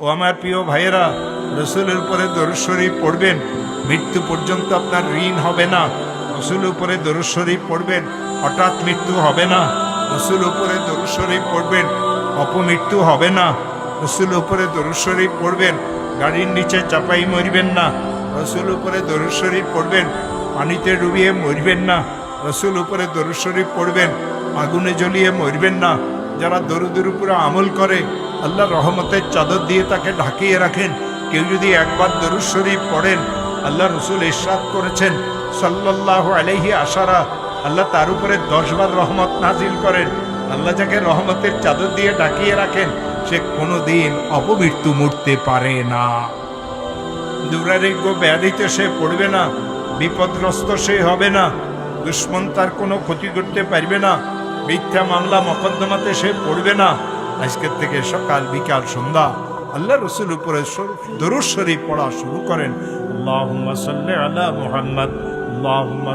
ও আমার প্রিয় ভাইয়েরা, রসুলের উপরে দরুদ শরীফ পড়বেন, মৃত্যু পর্যন্ত আপনার ঋণ হবে না। রসুলের উপরে দরুদ শরীফ পড়বেন, হঠাৎ মৃত্যু হবে না। রসুলের উপরে দরুদ শরীফ পড়বেন, অপমৃত্যু হবে না। রসুলের উপরে দরুদ শরীফ পড়বেন, গাড়ির নিচে চাপাই মরবেন না। রসুলের উপরে দরুদ শরীফ পড়বেন, পানিতে ডুবিয়ে মরবেন না। রসুল উপরে দরুদ শরীফ পড়বেন, আগুনে জ্বলিয়ে মরবেন না। যারা দরুদের উপরে আমল করে, আল্লাহ রহমতের চাদর দিয়ে তাকে ঢাকিয়ে রাখেন। কেউ যদি একবার দরুদ শরীফ পড়েন, আল্লাহ রসুল ইরশাদ করেছেন সাল্লাল্লাহু আলাইহি আশারা, আল্লাহ তার উপরে 10 বার রহমত নাজিল করেন। আল্লাহ যাকে রহমতের চাদর দিয়ে ঢাকিয়ে রাখেন, সে কোনোদিন অপমৃত্যু মরতে পারে না। দুরারোগ্য ব্যাধিতে সে পড়বে না, বিপদগ্রস্ত সে হবে না, দুশ্মন তার কোনো ক্ষতি করতে পারবে না, মিথ্যা মামলা মকদ্দমাতে সে পড়বে না। আজকের থেকে সকাল বিকাল সন্ধ্যা আল্লাহ রসুল উপরে দরুদ শরীফ পড়া শুরু করেন। আল্লাহুম্মা সাল্লি আলা মুহাম্মদ, আল্লাহুম্মা